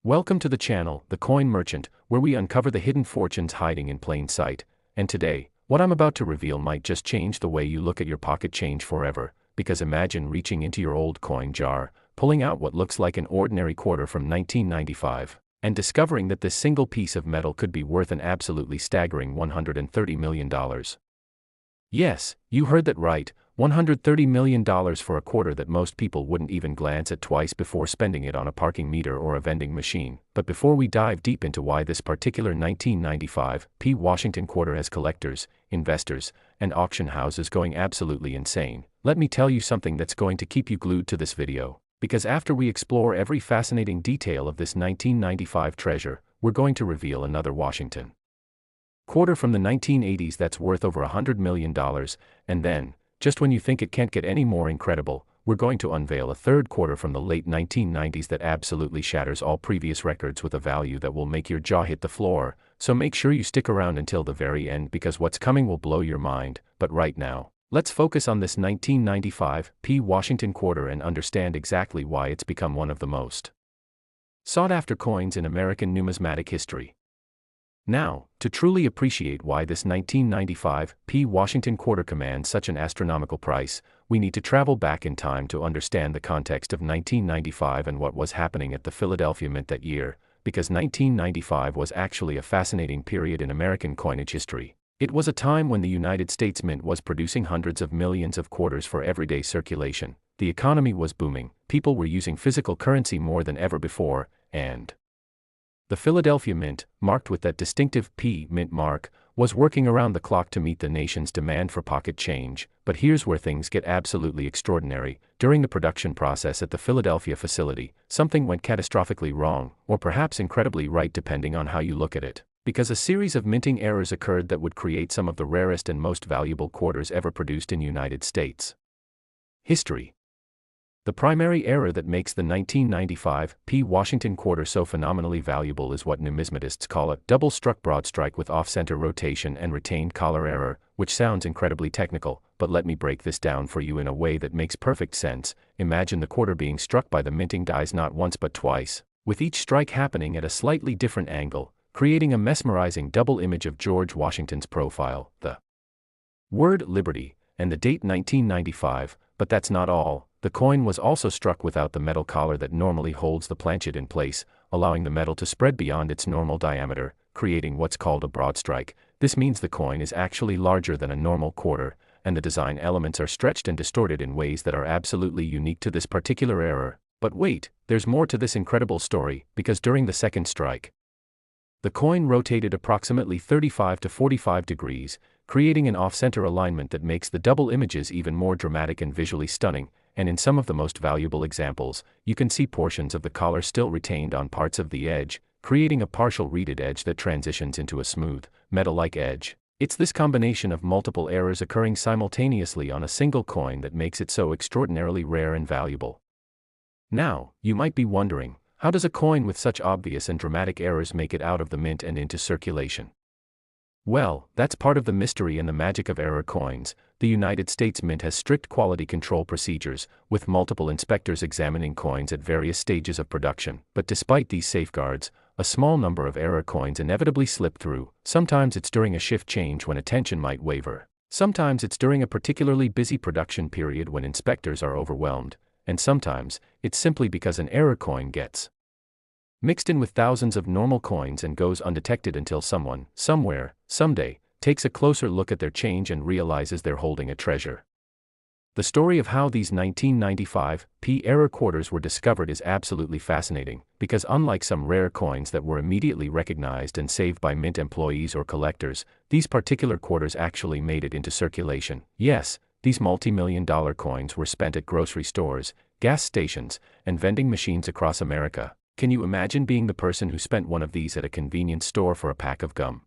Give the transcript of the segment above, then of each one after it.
Welcome to the channel, The Coin Merchant, where we uncover the hidden fortunes hiding in plain sight. And today, what I'm about to reveal might just change the way you look at your pocket change forever, because imagine reaching into your old coin jar, pulling out what looks like an ordinary quarter from 1995, and discovering that this single piece of metal could be worth an absolutely staggering $130 million. Yes, you heard that right, $130 million for a quarter that most people wouldn't even glance at twice before spending it on a parking meter or a vending machine. But before we dive deep into why this particular 1995 P. Washington quarter has collectors, investors, and auction houses going absolutely insane, let me tell you something that's going to keep you glued to this video. Because after we explore every fascinating detail of this 1995 treasure, we're going to reveal another Washington quarter from the 1980s that's worth over $100 million, and then, just when you think it can't get any more incredible, we're going to unveil a third quarter from the late 1990s that absolutely shatters all previous records with a value that will make your jaw hit the floor. So make sure you stick around until the very end because what's coming will blow your mind. But right now, let's focus on this 1995 P. Washington quarter and understand exactly why it's become one of the most sought-after coins in American numismatic history. Now, to truly appreciate why this 1995 P. Washington quarter commands such an astronomical price, we need to travel back in time to understand the context of 1995 and what was happening at the Philadelphia Mint that year, because 1995 was actually a fascinating period in American coinage history. It was a time when the United States Mint was producing hundreds of millions of quarters for everyday circulation, the economy was booming, people were using physical currency more than ever before, and the Philadelphia Mint, marked with that distinctive P Mint mark, was working around the clock to meet the nation's demand for pocket change. But here's where things get absolutely extraordinary. During the production process at the Philadelphia facility, something went catastrophically wrong, or perhaps incredibly right depending on how you look at it, because a series of minting errors occurred that would create some of the rarest and most valuable quarters ever produced in United States history. The primary error that makes the 1995 P. Washington quarter so phenomenally valuable is what numismatists call a double-struck broad strike with off-center rotation and retained collar error, which sounds incredibly technical, but let me break this down for you in a way that makes perfect sense. Imagine the quarter being struck by the minting dies not once but twice, with each strike happening at a slightly different angle, creating a mesmerizing double image of George Washington's profile, the word Liberty, and the date 1995, but that's not all. The coin was also struck without the metal collar that normally holds the planchet in place, allowing the metal to spread beyond its normal diameter, creating what's called a broad strike. This means the coin is actually larger than a normal quarter, and the design elements are stretched and distorted in ways that are absolutely unique to this particular error. But wait, there's more to this incredible story, because during the second strike, the coin rotated approximately 35 to 45 degrees, creating an off-center alignment that makes the double images even more dramatic and visually stunning. And in some of the most valuable examples, you can see portions of the collar still retained on parts of the edge, creating a partial reeded edge that transitions into a smooth, metal-like edge. It's this combination of multiple errors occurring simultaneously on a single coin that makes it so extraordinarily rare and valuable. Now, you might be wondering, how does a coin with such obvious and dramatic errors make it out of the mint and into circulation? Well, that's part of the mystery and the magic of error coins. The United States Mint has strict quality control procedures, with multiple inspectors examining coins at various stages of production. But despite these safeguards, a small number of error coins inevitably slip through. Sometimes it's during a shift change when attention might waver. Sometimes it's during a particularly busy production period when inspectors are overwhelmed. And sometimes, it's simply because an error coin gets mixed in with thousands of normal coins and goes undetected until someone, somewhere, someday, takes a closer look at their change and realizes they're holding a treasure. The story of how these 1995 P error quarters were discovered is absolutely fascinating, because unlike some rare coins that were immediately recognized and saved by mint employees or collectors, these particular quarters actually made it into circulation. Yes, these multi-million-dollar coins were spent at grocery stores, gas stations, and vending machines across America. Can you imagine being the person who spent one of these at a convenience store for a pack of gum?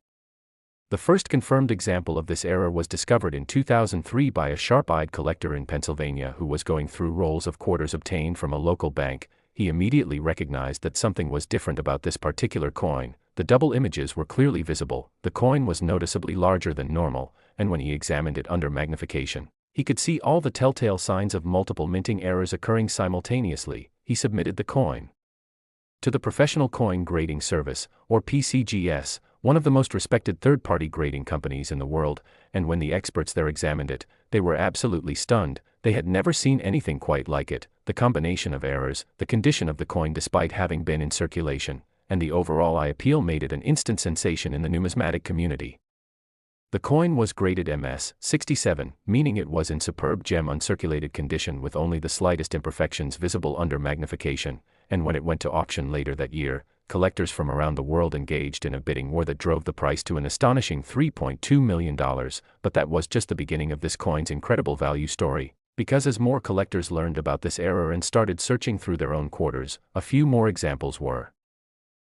The first confirmed example of this error was discovered in 2003 by a sharp-eyed collector in Pennsylvania who was going through rolls of quarters obtained from a local bank. He immediately recognized that something was different about this particular coin. The double images were clearly visible, the coin was noticeably larger than normal, and when he examined it under magnification, he could see all the telltale signs of multiple minting errors occurring simultaneously. He submitted the coin to the Professional Coin Grading Service, or PCGS, one of the most respected third-party grading companies in the world, and when the experts there examined it, they were absolutely stunned. They had never seen anything quite like it. The combination of errors, the condition of the coin despite having been in circulation, and the overall eye appeal made it an instant sensation in the numismatic community. The coin was graded MS-67, meaning it was in superb gem uncirculated condition with only the slightest imperfections visible under magnification, and when it went to auction later that year, collectors from around the world engaged in a bidding war that drove the price to an astonishing $3.2 million, but that was just the beginning of this coin's incredible value story, because as more collectors learned about this error and started searching through their own quarters, a few more examples were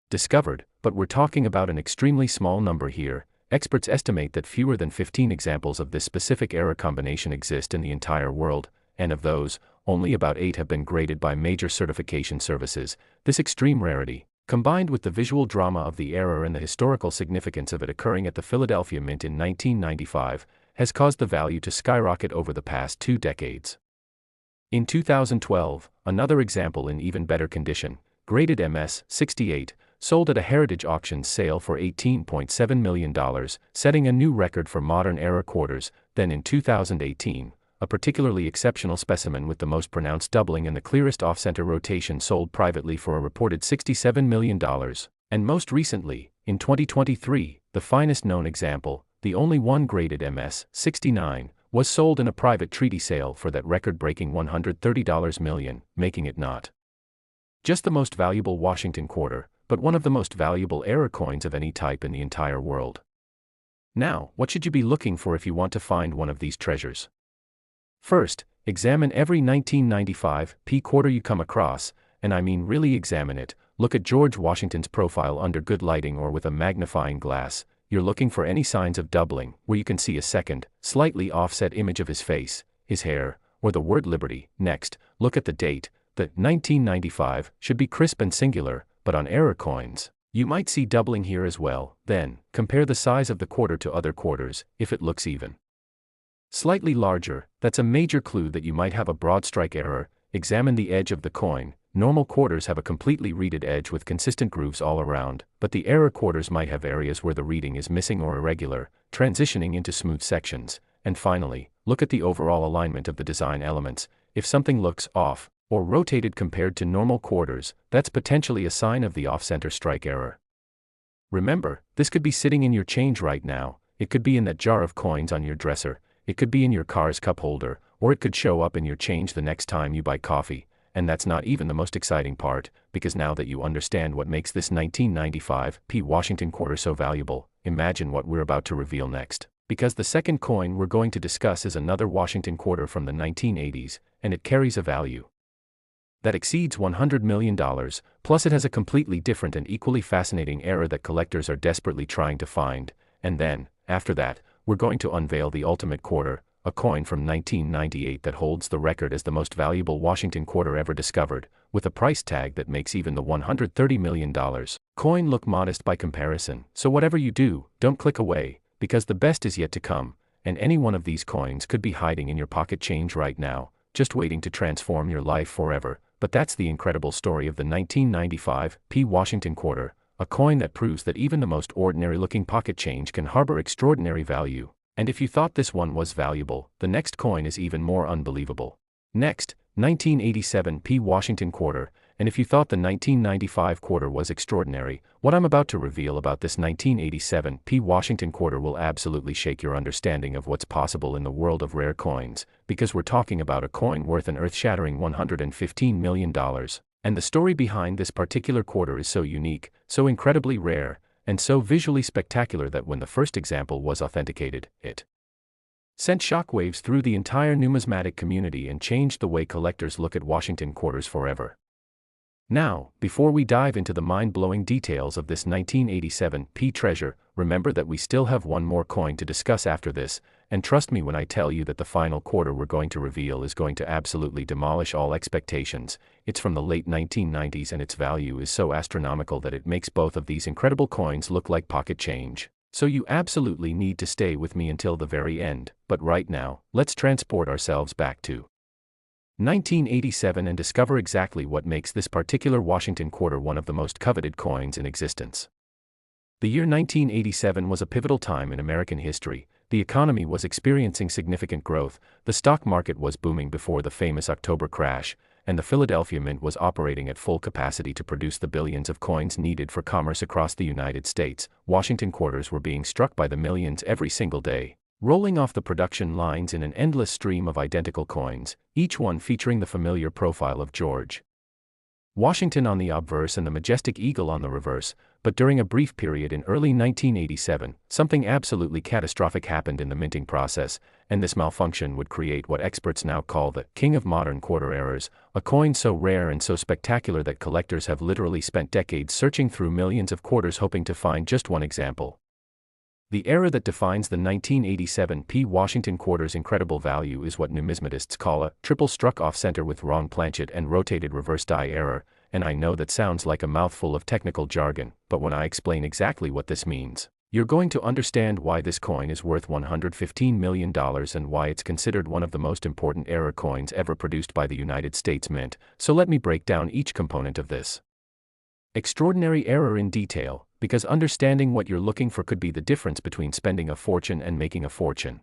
discovered, but we're talking about an extremely small number here. Experts estimate that fewer than 15 examples of this specific error combination exist in the entire world, and of those, only about 8 have been graded by major certification services. This extreme rarity, combined with the visual drama of the error and the historical significance of it occurring at the Philadelphia Mint in 1995, has caused the value to skyrocket over the past 2 decades. In 2012, another example in even better condition, graded MS-68, sold at a Heritage Auctions sale for $18.7 million, setting a new record for modern era quarters. Then in 2018, a particularly exceptional specimen with the most pronounced doubling and the clearest off-center rotation sold privately for a reported $67 million. And most recently, in 2023, the finest known example, the only one graded MS-69, was sold in a private treaty sale for that record-breaking $130 million, making it not just the most valuable Washington quarter, but one of the most valuable error coins of any type in the entire world. Now, what should you be looking for if you want to find one of these treasures? First, examine every 1995 P quarter you come across, and I mean really examine it. Look at George Washington's profile under good lighting or with a magnifying glass. You're looking for any signs of doubling, where you can see a second, slightly offset image of his face, his hair, or the word Liberty. Next, look at the date. The 1995 should be crisp and singular, but on error coins, you might see doubling here as well. Then, compare the size of the quarter to other quarters. If it looks even slightly larger, that's a major clue that you might have a broad strike error. Examine the edge of the coin. Normal quarters have a completely reeded edge with consistent grooves all around, but the error quarters might have areas where the reeding is missing or irregular, transitioning into smooth sections. And finally, look at the overall alignment of the design elements. If something looks off, or rotated compared to normal quarters, that's potentially a sign of the off-center strike error. Remember, this could be sitting in your change right now, it could be in that jar of coins on your dresser, it could be in your car's cup holder, or it could show up in your change the next time you buy coffee. And that's not even the most exciting part, because now that you understand what makes this 1995 P Washington quarter so valuable, imagine what we're about to reveal next. Because the second coin we're going to discuss is another Washington quarter from the 1980s, and it carries a value that exceeds $100 million, plus it has a completely different and equally fascinating error that collectors are desperately trying to find. And then, after that, we're going to unveil the ultimate quarter, a coin from 1998 that holds the record as the most valuable Washington quarter ever discovered, with a price tag that makes even the $130 million coin look modest by comparison. So whatever you do, don't click away, because the best is yet to come, and any one of these coins could be hiding in your pocket change right now, just waiting to transform your life forever. But that's the incredible story of the 1995 P Washington quarter, a coin that proves that even the most ordinary-looking pocket change can harbor extraordinary value. And if you thought this one was valuable, the next coin is even more unbelievable. Next, 1987 P Washington quarter, and if you thought the 1995 quarter was extraordinary, what I'm about to reveal about this 1987 P Washington quarter will absolutely shake your understanding of what's possible in the world of rare coins, because we're talking about a coin worth an earth-shattering $115 million. And the story behind this particular quarter is so unique, so incredibly rare, and so visually spectacular that when the first example was authenticated, it sent shockwaves through the entire numismatic community and changed the way collectors look at Washington quarters forever. Now, before we dive into the mind-blowing details of this 1987 P treasure, remember that we still have one more coin to discuss after this, and trust me when I tell you that the final quarter we're going to reveal is going to absolutely demolish all expectations. It's from the late 1990s and its value is so astronomical that it makes both of these incredible coins look like pocket change. So you absolutely need to stay with me until the very end. But right now, let's transport ourselves back to 1987 and discover exactly what makes this particular Washington quarter one of the most coveted coins in existence. The year 1987 was a pivotal time in American history. The economy was experiencing significant growth, the stock market was booming before the famous October crash, and the Philadelphia Mint was operating at full capacity to produce the billions of coins needed for commerce across the United States. Washington quarters were being struck by the millions every single day, rolling off the production lines in an endless stream of identical coins, each one featuring the familiar profile of George Washington on the obverse and the majestic eagle on the reverse. But during a brief period in early 1987, something absolutely catastrophic happened in the minting process, and this malfunction would create what experts now call the king of modern quarter errors, a coin so rare and so spectacular that collectors have literally spent decades searching through millions of quarters hoping to find just one example. The error that defines the 1987 P. Washington quarter's incredible value is what numismatists call a triple struck off-center with wrong planchet and rotated reverse die error, and I know that sounds like a mouthful of technical jargon, but when I explain exactly what this means, you're going to understand why this coin is worth $115 million and why it's considered one of the most important error coins ever produced by the United States Mint. So let me break down each component of this extraordinary error in detail, because understanding what you're looking for could be the difference between spending a fortune and making a fortune.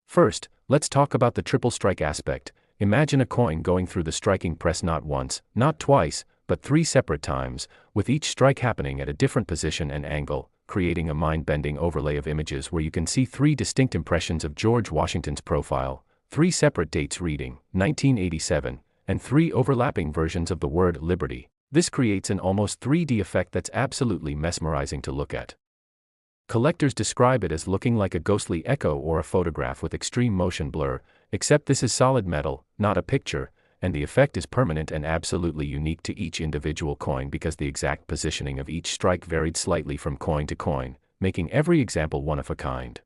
First, let's talk about the triple strike aspect. Imagine a coin going through the striking press not once, not twice, but 3 separate times, with each strike happening at a different position and angle, creating a mind-bending overlay of images where you can see 3 distinct impressions of George Washington's profile, 3 separate dates reading 1987, and 3 overlapping versions of the word liberty. This creates an almost 3D effect that's absolutely mesmerizing to look at. Collectors describe it as looking like a ghostly echo or a photograph with extreme motion blur, except this is solid metal, not a picture, and the effect is permanent and absolutely unique to each individual coin because the exact positioning of each strike varied slightly from coin to coin, making every example one of a kind.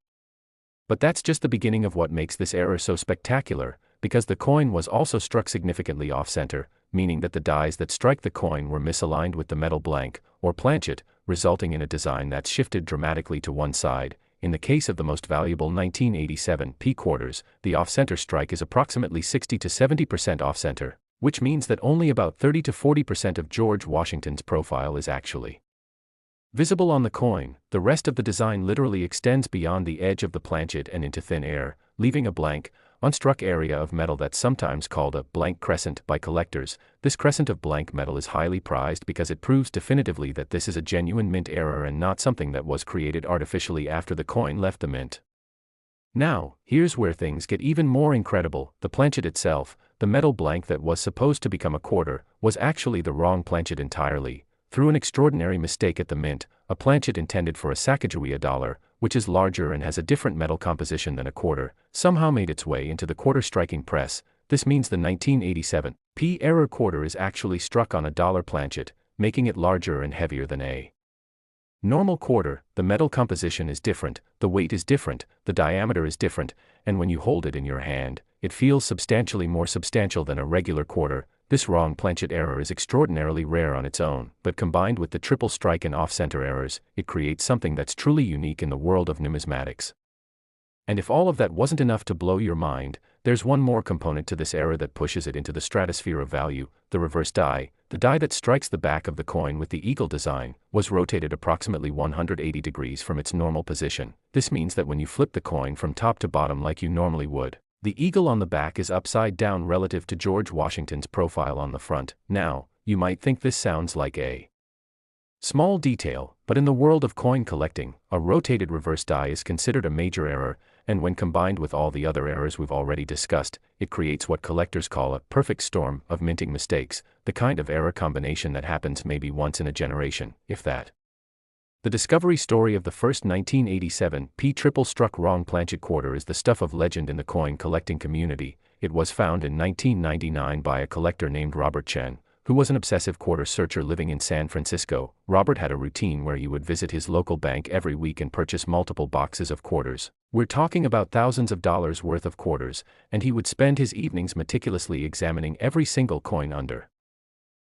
But that's just the beginning of what makes this error so spectacular, because the coin was also struck significantly off-center, meaning that the dies that strike the coin were misaligned with the metal blank, or planchet, resulting in a design that's shifted dramatically to one side. In the case of the most valuable 1987 P quarters, the off-center strike is approximately 60 to 70% off-center, which means that only about 30 to 40% of George Washington's profile is actually visible on the coin. The rest of the design literally extends beyond the edge of the planchet and into thin air, leaving a blank, unstruck area of metal that's sometimes called a blank crescent by collectors. This crescent of blank metal is highly prized because it proves definitively that this is a genuine mint error and not something that was created artificially after the coin left the mint. Now, here's where things get even more incredible. The planchet itself, the metal blank that was supposed to become a quarter, was actually the wrong planchet entirely. Through an extraordinary mistake at the mint, a planchet intended for a Sacagawea dollar, which is larger and has a different metal composition than a quarter, somehow made its way into the quarter striking press. This means the 1987 P error quarter is actually struck on a dollar planchet, making it larger and heavier than a normal quarter. The metal composition is different, the weight is different, the diameter is different, and when you hold it in your hand, it feels substantially more substantial than a regular quarter. This wrong planchet error is extraordinarily rare on its own, but combined with the triple strike and off-center errors, it creates something that's truly unique in the world of numismatics. And if all of that wasn't enough to blow your mind, there's one more component to this error that pushes it into the stratosphere of value: the reverse die. The die that strikes the back of the coin with the eagle design was rotated approximately 180 degrees from its normal position. This means that when you flip the coin from top to bottom like you normally would, the eagle on the back is upside down relative to George Washington's profile on the front. Now, you might think this sounds like a small detail, but in the world of coin collecting, a rotated reverse die is considered a major error, and when combined with all the other errors we've already discussed, it creates what collectors call a perfect storm of minting mistakes, the kind of error combination that happens maybe once in a generation, if that. The discovery story of the first 1987 P triple struck wrong planchet quarter is the stuff of legend in the coin collecting community. It was found in 1999 by a collector named Robert Chen, who was an obsessive quarter searcher living in San Francisco. Robert had a routine where he would visit his local bank every week and purchase multiple boxes of quarters. We're talking about thousands of dollars worth of quarters, and he would spend his evenings meticulously examining every single coin under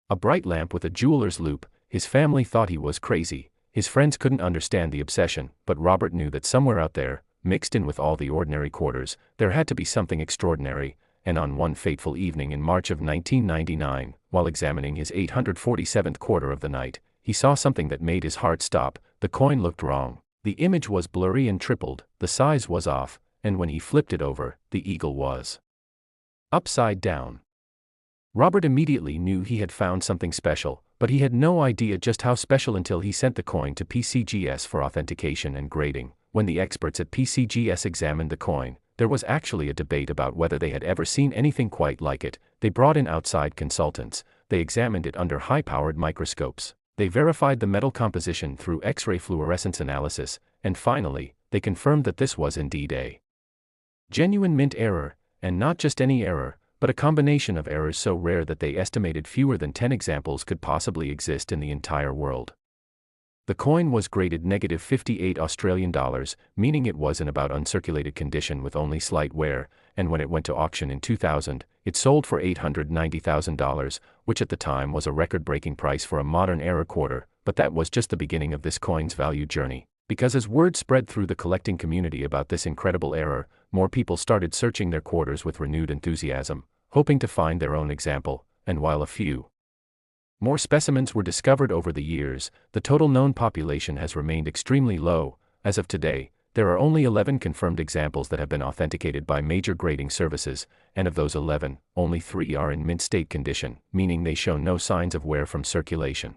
a bright lamp with a jeweler's loupe. His family thought he was crazy. His friends couldn't understand the obsession, but Robert knew that somewhere out there, mixed in with all the ordinary quarters, there had to be something extraordinary, and on one fateful evening in March of 1999, while examining his 847th quarter of the night, he saw something that made his heart stop. The coin looked wrong. The image was blurry and tripled, the size was off, and when he flipped it over, the eagle was upside down. Robert immediately knew he had found something special, but he had no idea just how special until he sent the coin to PCGS for authentication and grading. When the experts at PCGS examined the coin, there was actually a debate about whether they had ever seen anything quite like it. They brought in outside consultants, they examined it under high-powered microscopes, they verified the metal composition through X-ray fluorescence analysis, and finally, they confirmed that this was indeed a genuine mint error, and not just any error, but a combination of errors so rare that they estimated fewer than 10 examples could possibly exist in the entire world. The coin was graded -58 Australian dollars, meaning it was in about uncirculated condition with only slight wear, and when it went to auction in 2000, it sold for $890,000, which at the time was a record-breaking price for a modern era quarter. But that was just the beginning of this coin's value journey, because as word spread through the collecting community about this incredible error, more people started searching their quarters with renewed enthusiasm, hoping to find their own example, and while a few more specimens were discovered over the years, the total known population has remained extremely low. As of today, there are only 11 confirmed examples that have been authenticated by major grading services, and of those 11, only 3 are in mint state condition, meaning they show no signs of wear from circulation.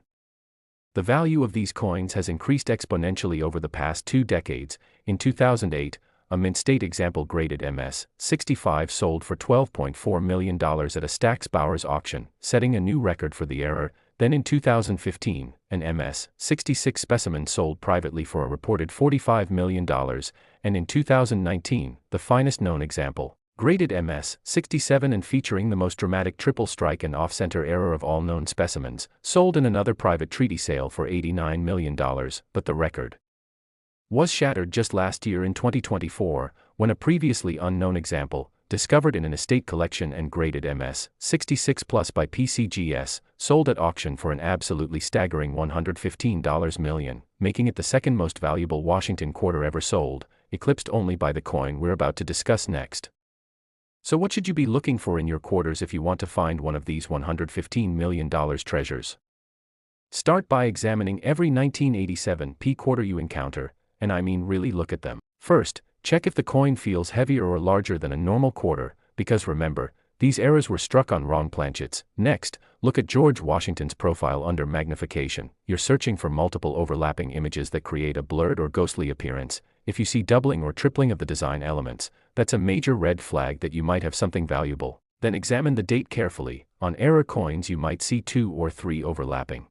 The value of these coins has increased exponentially over the past 2 decades. In 2008, a mint state example graded MS-65 sold for $12.4 million at a Stack's Bowers auction, setting a new record for the era. Then in 2015, an MS-66 specimen sold privately for a reported $45 million, and in 2019, the finest known example, graded MS-67 and featuring the most dramatic triple strike and off-center error of all known specimens, sold in another private treaty sale for $89 million, but the record was shattered just last year in 2024, when a previously unknown example, discovered in an estate collection and graded MS-66 Plus by PCGS, sold at auction for an absolutely staggering $115 million, making it the second most valuable Washington quarter ever sold, eclipsed only by the coin we're about to discuss next. So what should you be looking for in your quarters if you want to find one of these $115 million treasures? Start by examining every 1987 P quarter you encounter, and I mean really look at them. First, check if the coin feels heavier or larger than a normal quarter, because remember, these errors were struck on wrong planchets. Next, look at George Washington's profile under magnification. You're searching for multiple overlapping images that create a blurred or ghostly appearance. If you see doubling or tripling of the design elements, that's a major red flag that you might have something valuable. Then examine the date carefully. On error coins you might see 2 or 3 overlapping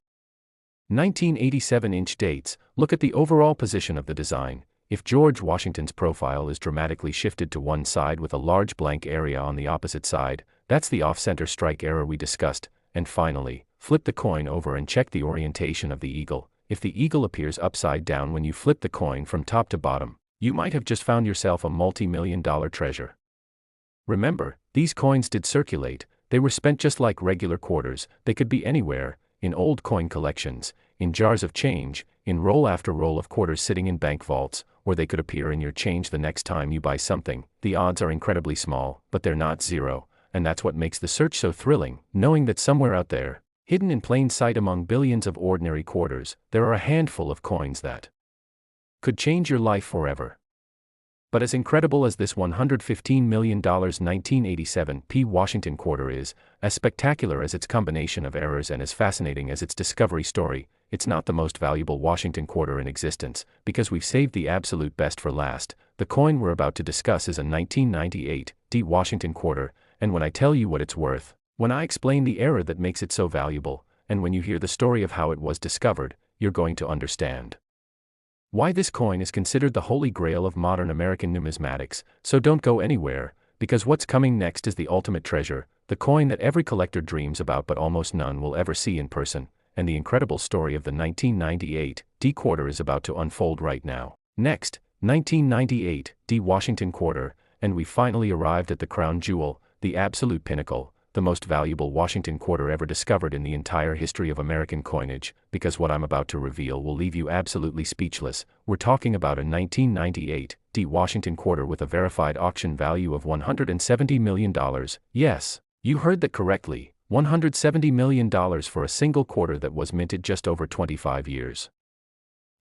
1987-inch dates. Look at the overall position of the design. If George Washington's profile is dramatically shifted to one side with a large blank area on the opposite side, that's the off-center strike error we discussed. And finally, flip the coin over and check the orientation of the eagle. If the eagle appears upside down when you flip the coin from top to bottom, you might have just found yourself a multi-million-dollar treasure. Remember, these coins did circulate. They were spent just like regular quarters. They could be anywhere, in old coin collections, in jars of change, in roll after roll of quarters sitting in bank vaults, or they could appear in your change the next time you buy something. The odds are incredibly small, but they're not zero, and that's what makes the search so thrilling, knowing that somewhere out there, hidden in plain sight among billions of ordinary quarters, there are a handful of coins that could change your life forever. But as incredible as this $115 million 1987 P. Washington quarter is, as spectacular as its combination of errors and as fascinating as its discovery story, it's not the most valuable Washington quarter in existence, because we've saved the absolute best for last. The coin we're about to discuss is a 1998 D. Washington quarter, and when I tell you what it's worth, when I explain the error that makes it so valuable, and when you hear the story of how it was discovered, you're going to understand why this coin is considered the holy grail of modern American numismatics. So don't go anywhere, because what's coming next is the ultimate treasure, the coin that every collector dreams about but almost none will ever see in person, and the incredible story of the 1998 D quarter is about to unfold right now. Next, 1998 D Washington quarter, and we finally arrived at the crown jewel, the absolute pinnacle, the most valuable Washington quarter ever discovered in the entire history of American coinage, because what I'm about to reveal will leave you absolutely speechless. We're talking about a 1998 D Washington quarter with a verified auction value of $170 million. Yes, you heard that correctly, $170 million for a single quarter that was minted just over 25 years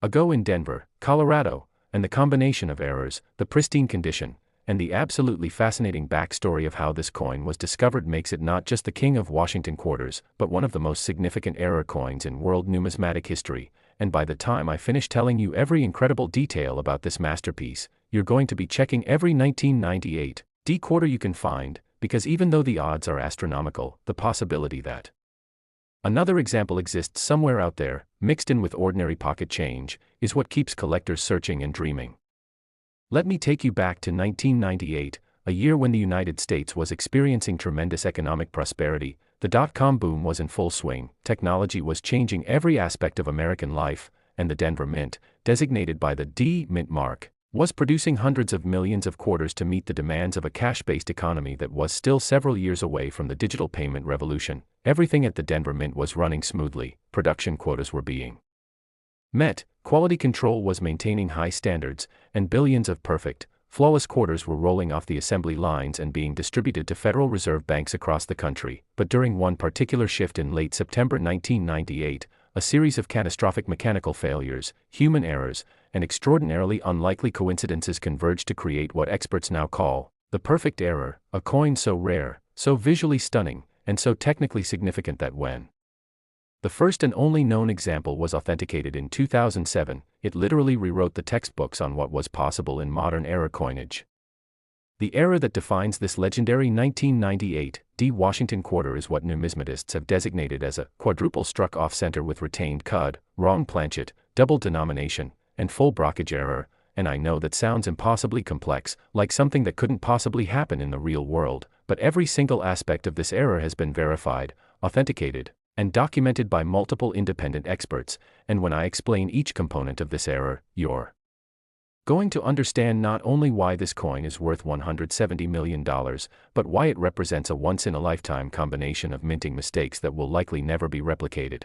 ago in Denver, Colorado, and the combination of errors, the pristine condition, and the absolutely fascinating backstory of how this coin was discovered makes it not just the king of Washington quarters, but one of the most significant error coins in world numismatic history. And by the time I finish telling you every incredible detail about this masterpiece, you're going to be checking every 1998 D quarter you can find, because even though the odds are astronomical, the possibility that another example exists somewhere out there, mixed in with ordinary pocket change, is what keeps collectors searching and dreaming. Let me take you back to 1998, a year when the United States was experiencing tremendous economic prosperity. The dot-com boom was in full swing, technology was changing every aspect of American life, and the Denver Mint, designated by the D Mint mark, was producing hundreds of millions of quarters to meet the demands of a cash-based economy that was still several years away from the digital payment revolution. Everything at the Denver Mint was running smoothly, production quotas were being met, quality control was maintaining high standards, and billions of perfect, flawless quarters were rolling off the assembly lines and being distributed to Federal Reserve banks across the country. But during one particular shift in late September 1998, a series of catastrophic mechanical failures, human errors, and extraordinarily unlikely coincidences converged to create what experts now call the perfect error, a coin so rare, so visually stunning, and so technically significant that when the first and only known example was authenticated in 2007, it literally rewrote the textbooks on what was possible in modern error coinage. The error that defines this legendary 1998 D Washington quarter is what numismatists have designated as a quadruple struck off-center with retained cud, wrong planchet, double denomination, and full brockage error. And I know that sounds impossibly complex, like something that couldn't possibly happen in the real world, but every single aspect of this error has been verified, authenticated, and documented by multiple independent experts, and when I explain each component of this error, you're going to understand not only why this coin is worth $170 million, but why it represents a once-in-a-lifetime combination of minting mistakes that will likely never be replicated.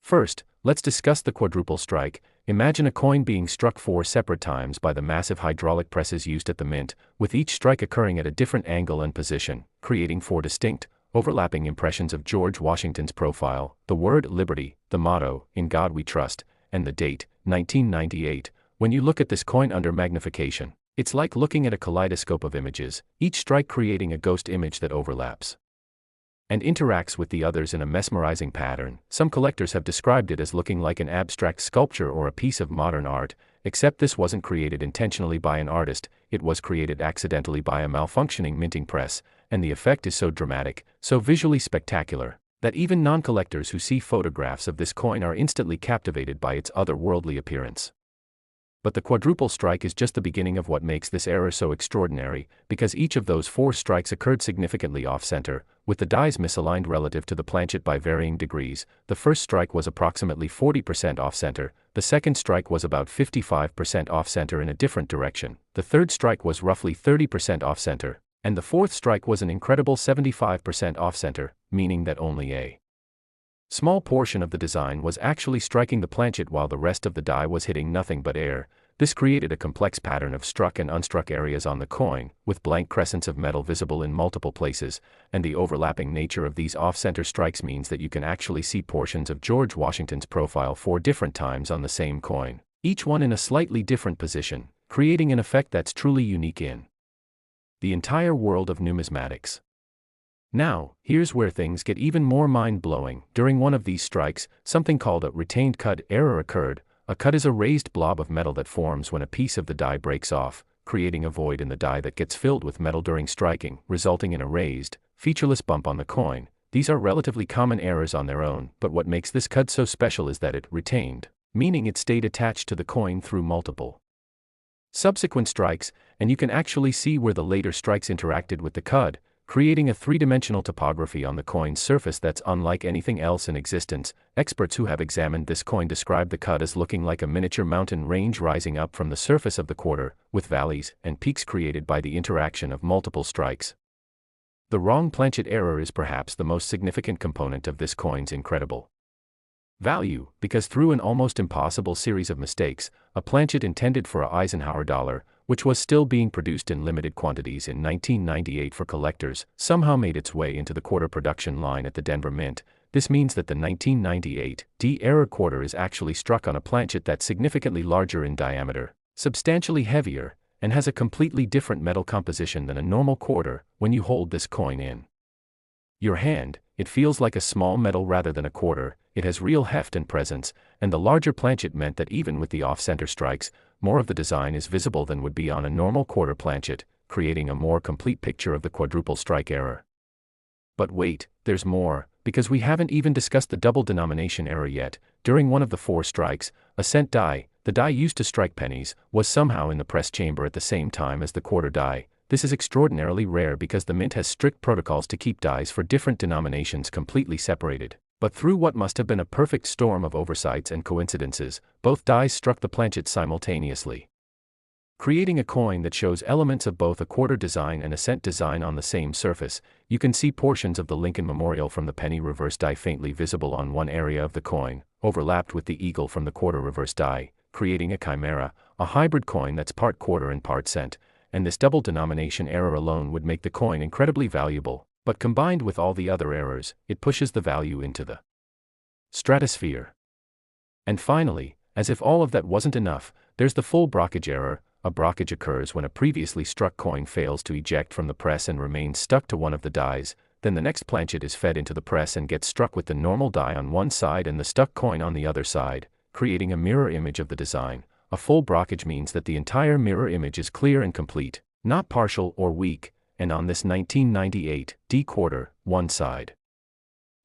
First, let's discuss the quadruple strike. Imagine a coin being struck 4 separate times by the massive hydraulic presses used at the mint, with each strike occurring at a different angle and position, creating 4 distinct, overlapping impressions of George Washington's profile, the word liberty, the motto, in God we trust, and the date, 1998. When you look at this coin under magnification, it's like looking at a kaleidoscope of images, each strike creating a ghost image that overlaps and interacts with the others in a mesmerizing pattern. Some collectors have described it as looking like an abstract sculpture or a piece of modern art, except this wasn't created intentionally by an artist, it was created accidentally by a malfunctioning minting press, and the effect is so dramatic, so visually spectacular, that even non-collectors who see photographs of this coin are instantly captivated by its otherworldly appearance. But the quadruple strike is just the beginning of what makes this error so extraordinary, because each of those 4 strikes occurred significantly off-center, with the dies misaligned relative to the planchet by varying degrees. The first strike was approximately 40% off-center, the second strike was about 55% off-center in a different direction, the third strike was roughly 30% off-center, and the fourth strike was an incredible 75% off-center, meaning that only a small portion of the design was actually striking the planchet while the rest of the die was hitting nothing but air. This created a complex pattern of struck and unstruck areas on the coin, with blank crescents of metal visible in multiple places, and the overlapping nature of these off-center strikes means that you can actually see portions of George Washington's profile 4 different times on the same coin, each one in a slightly different position, creating an effect that's truly unique in the entire world of numismatics. Now, here's where things get even more mind-blowing. During one of these strikes, something called a retained cud error occurred. A cud is a raised blob of metal that forms when a piece of the die breaks off, creating a void in the die that gets filled with metal during striking, resulting in a raised, featureless bump on the coin. These are relatively common errors on their own, but what makes this cud so special is that it retained, meaning it stayed attached to the coin through multiple subsequent strikes, and you can actually see where the later strikes interacted with the cud, creating a 3-dimensional topography on the coin's surface that's unlike anything else in existence. Experts who have examined this coin describe the cud as looking like a miniature mountain range rising up from the surface of the quarter, with valleys and peaks created by the interaction of multiple strikes. The wrong planchet error is perhaps the most significant component of this coin's incredible value, because through an almost impossible series of mistakes, a planchet intended for a Eisenhower dollar, which was still being produced in limited quantities in 1998 for collectors, somehow made its way into the quarter production line at the Denver Mint. This means that the 1998 D-error quarter is actually struck on a planchet that's significantly larger in diameter, substantially heavier, and has a completely different metal composition than a normal quarter. When you hold this coin in your hand, it feels like a small metal rather than a quarter. It has real heft and presence, and the larger planchet meant that even with the off-center strikes, more of the design is visible than would be on a normal quarter planchet, creating a more complete picture of the quadruple strike error. But wait, there's more, because we haven't even discussed the double denomination error yet. During one of the 4 strikes, a cent die, the die used to strike pennies, was somehow in the press chamber at the same time as the quarter die. This is extraordinarily rare because the Mint has strict protocols to keep dies for different denominations completely separated. But through what must have been a perfect storm of oversights and coincidences, both dies struck the planchet simultaneously, creating a coin that shows elements of both a quarter design and a cent design on the same surface. You can see portions of the Lincoln Memorial from the penny reverse die faintly visible on one area of the coin, overlapped with the eagle from the quarter reverse die, creating a chimera, a hybrid coin that's part quarter and part cent. And this double denomination error alone would make the coin incredibly valuable, but combined with all the other errors, it pushes the value into the stratosphere. And finally, as if all of that wasn't enough, there's the full brockage error. A brockage occurs when a previously struck coin fails to eject from the press and remains stuck to one of the dies. Then the next planchet is fed into the press and gets struck with the normal die on one side and the stuck coin on the other side, creating a mirror image of the design. A full brockage means that the entire mirror image is clear and complete, not partial or weak, and on this 1998 D quarter, one side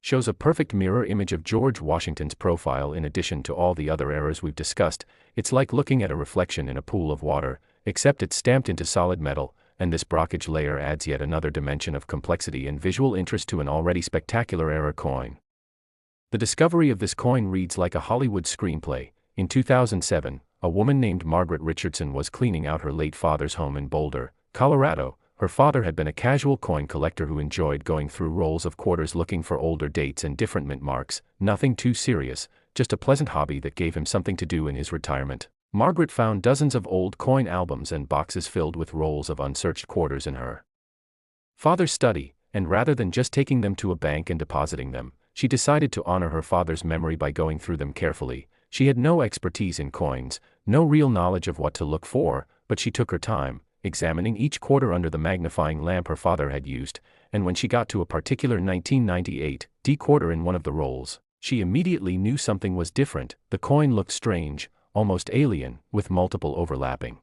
shows a perfect mirror image of George Washington's profile. In addition to all the other errors we've discussed, it's like looking at a reflection in a pool of water, except it's stamped into solid metal, and this brockage layer adds yet another dimension of complexity and visual interest to an already spectacular error coin. The discovery of this coin reads like a Hollywood screenplay. In 2007, a woman named Margaret Richardson was cleaning out her late father's home in Boulder, Colorado. Her father had been a casual coin collector who enjoyed going through rolls of quarters looking for older dates and different mint marks. Nothing too serious, just a pleasant hobby that gave him something to do in his retirement. Margaret found dozens of old coin albums and boxes filled with rolls of unsearched quarters in her father's study, and rather than just taking them to a bank and depositing them, she decided to honor her father's memory by going through them carefully. She had no expertise in coins, no real knowledge of what to look for, but she took her time, examining each quarter under the magnifying lamp her father had used, and when she got to a particular 1998 D quarter in one of the rolls, she immediately knew something was different. The coin looked strange, almost alien, with multiple overlapping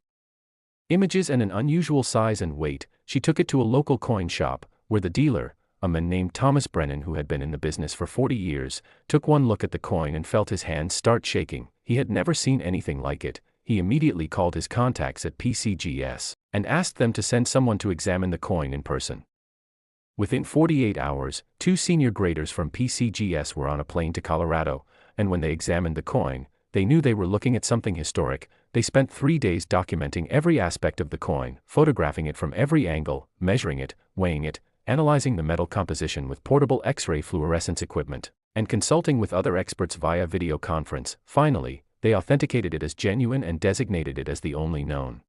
images and an unusual size and weight. She took it to a local coin shop, where the dealer, a man named Thomas Brennan who had been in the business for 40 years, took one look at the coin and felt his hands start shaking. He had never seen anything like it. He immediately called his contacts at PCGS and asked them to send someone to examine the coin in person. Within 48 hours, 2 senior graders from PCGS were on a plane to Colorado, and when they examined the coin, they knew they were looking at something historic. They spent 3 days documenting every aspect of the coin, photographing it from every angle, measuring it, weighing it, analyzing the metal composition with portable X-ray fluorescence equipment, and consulting with other experts via video conference. Finally, they authenticated it as genuine and designated it as the only known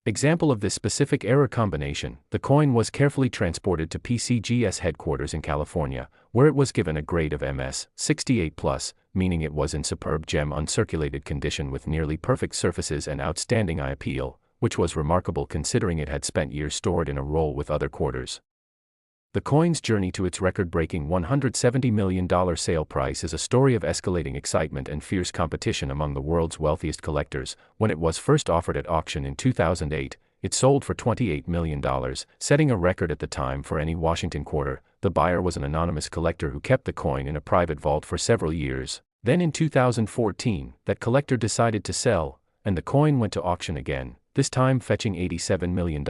example of this specific error combination. The coin was carefully transported to PCGS headquarters in California, where it was given a grade of MS 68+, meaning it was in superb gem uncirculated condition with nearly perfect surfaces and outstanding eye appeal, which was remarkable considering it had spent years stored in a roll with other quarters. The coin's journey to its record-breaking $170 million sale price is a story of escalating excitement and fierce competition among the world's wealthiest collectors. When it was first offered at auction in 2008, it sold for $28 million, setting a record at the time for any Washington quarter. The buyer was an anonymous collector who kept the coin in a private vault for several years. Then in 2014, that collector decided to sell, and the coin went to auction again, this time fetching $87 million.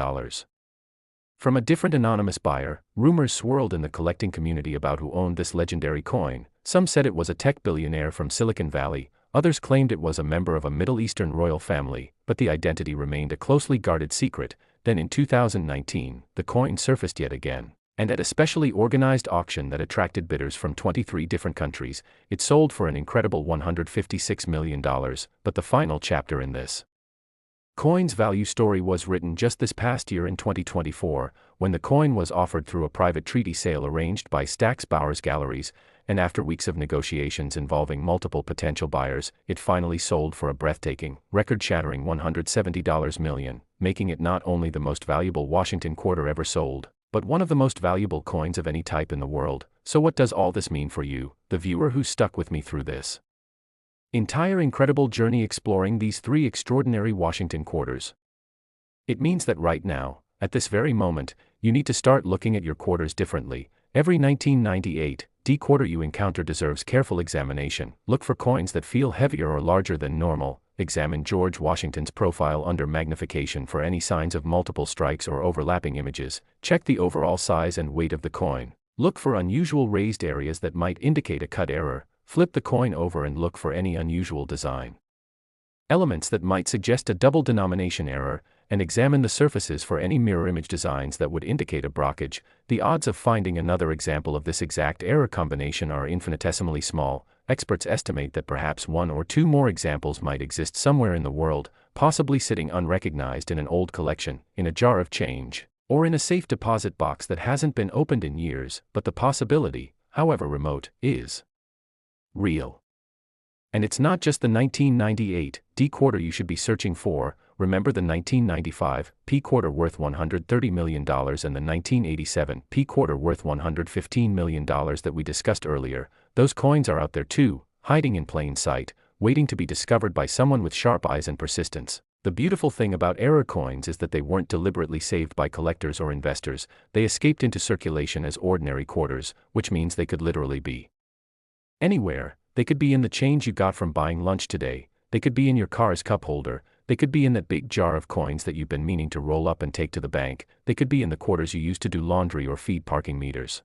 From a different anonymous buyer, rumors swirled in the collecting community about who owned this legendary coin. Some said it was a tech billionaire from Silicon Valley, others claimed it was a member of a Middle Eastern royal family, but the identity remained a closely guarded secret. Then in 2019, the coin surfaced yet again. And at a specially organized auction that attracted bidders from 23 different countries, it sold for an incredible $156 million, but the final chapter in this coin's value story was written just this past year in 2024, when the coin was offered through a private treaty sale arranged by Stack's Bowers Galleries, and after weeks of negotiations involving multiple potential buyers, it finally sold for a breathtaking, record-shattering $170 million, making it not only the most valuable Washington quarter ever sold, but one of the most valuable coins of any type in the world. So what does all this mean for you, the viewer who stuck with me through this entire incredible journey exploring these three extraordinary Washington quarters? It means that right now, at this very moment, you need to start looking at your quarters differently. Every 1998 D quarter you encounter deserves careful examination. Look for coins that feel heavier or larger than normal. Examine George Washington's profile under magnification for any signs of multiple strikes or overlapping images. Check the overall size and weight of the coin. Look for unusual raised areas that might indicate a cut error. Flip the coin over and look for any unusual design elements that might suggest a double denomination error, and examine the surfaces for any mirror image designs that would indicate a blockage. The odds of finding another example of this exact error combination are infinitesimally small. Experts estimate that perhaps one or two more examples might exist somewhere in the world, possibly sitting unrecognized in an old collection, in a jar of change, or in a safe deposit box that hasn't been opened in years, but the possibility, however remote, is real. And it's not just the 1998 D quarter you should be searching for. Remember the 1995 P quarter worth $130 million and the 1987 P quarter worth $115 million that we discussed earlier. Those coins are out there too, hiding in plain sight, waiting to be discovered by someone with sharp eyes and persistence. The beautiful thing about error coins is that they weren't deliberately saved by collectors or investors. They escaped into circulation as ordinary quarters, which means they could literally be anywhere. They could be in the change you got from buying lunch today. They could be in your car's cup holder. They could be in that big jar of coins that you've been meaning to roll up and take to the bank. They could be in the quarters you used to do laundry or feed parking meters.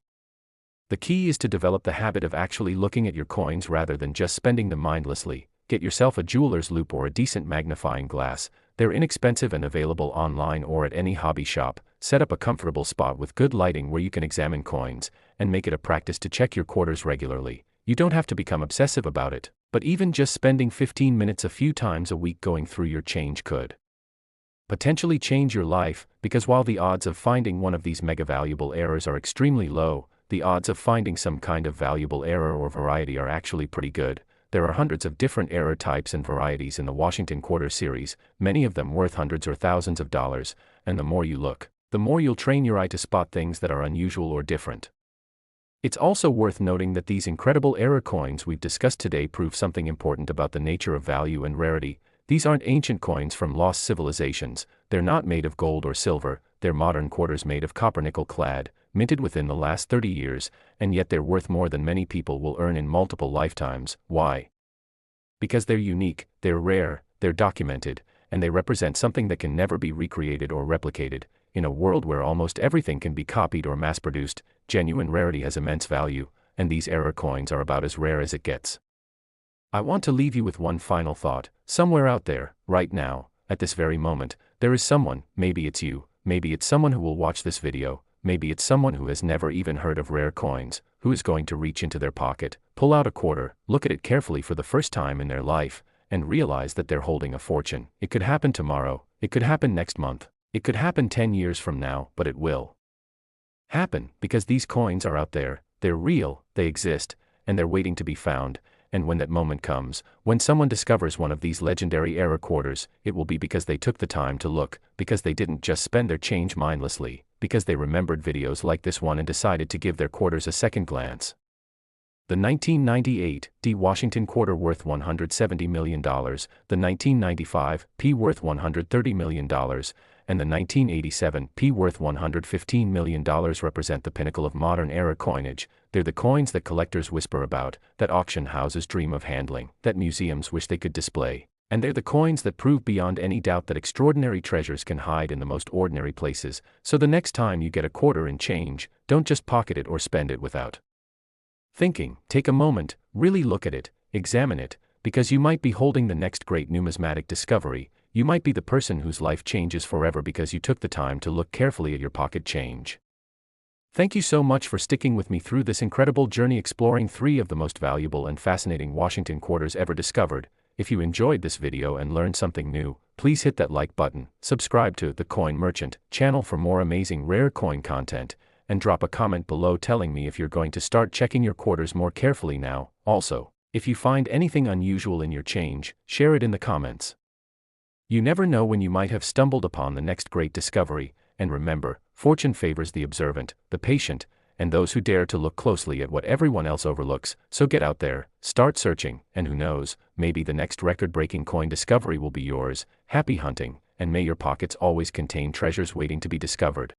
The key is to develop the habit of actually looking at your coins rather than just spending them mindlessly. Get yourself a jeweler's loupe or a decent magnifying glass. They're inexpensive and available online or at any hobby shop. Set up a comfortable spot with good lighting where you can examine coins, and make it a practice to check your quarters regularly. You don't have to become obsessive about it, but even just spending 15 minutes a few times a week going through your change could potentially change your life, because while the odds of finding one of these mega valuable errors are extremely low, the odds of finding some kind of valuable error or variety are actually pretty good. There are hundreds of different error types and varieties in the Washington Quarter series, many of them worth hundreds or thousands of dollars, and the more you look, the more you'll train your eye to spot things that are unusual or different. It's also worth noting that these incredible error coins we've discussed today prove something important about the nature of value and rarity. These aren't ancient coins from lost civilizations. They're not made of gold or silver. They're modern quarters made of copper nickel clad, minted within the last 30 years, and yet they're worth more than many people will earn in multiple lifetimes. Why? Because they're unique, they're rare, they're documented, and they represent something that can never be recreated or replicated. In a world where almost everything can be copied or mass-produced, genuine rarity has immense value, and these error coins are about as rare as it gets. I want to leave you with one final thought. Somewhere out there, right now, at this very moment, there is someone, maybe it's you, maybe it's someone who will watch this video, maybe it's someone who has never even heard of rare coins, who is going to reach into their pocket, pull out a quarter, look at it carefully for the first time in their life, and realize that they're holding a fortune. It could happen tomorrow, it could happen next month, it could happen 10 years from now, but it will happen, because these coins are out there, they're real, they exist, and they're waiting to be found. And when that moment comes, when someone discovers one of these legendary error quarters, it will be because they took the time to look, because they didn't just spend their change mindlessly, because they remembered videos like this one and decided to give their quarters a second glance. The 1998 D Washington quarter worth $170 million, the 1995 P worth $130 million, and the 1987 P worth $115 million represent the pinnacle of modern era coinage. They're the coins that collectors whisper about, that auction houses dream of handling, that museums wish they could display. And they're the coins that prove beyond any doubt that extraordinary treasures can hide in the most ordinary places. So the next time you get a quarter in change, don't just pocket it or spend it without thinking. Take a moment, really look at it, examine it, because you might be holding the next great numismatic discovery. You might be the person whose life changes forever because you took the time to look carefully at your pocket change. Thank you so much for sticking with me through this incredible journey exploring 3 of the most valuable and fascinating Washington quarters ever discovered. If you enjoyed this video and learned something new, please hit that like button, subscribe to The Coin Merchant channel for more amazing rare coin content, and drop a comment below telling me if you're going to start checking your quarters more carefully now. Also, if you find anything unusual in your change, share it in the comments. You never know when you might have stumbled upon the next great discovery, and remember, fortune favors the observant, the patient, and those who dare to look closely at what everyone else overlooks. So get out there, start searching, and who knows, maybe the next record-breaking coin discovery will be yours. Happy hunting, and may your pockets always contain treasures waiting to be discovered.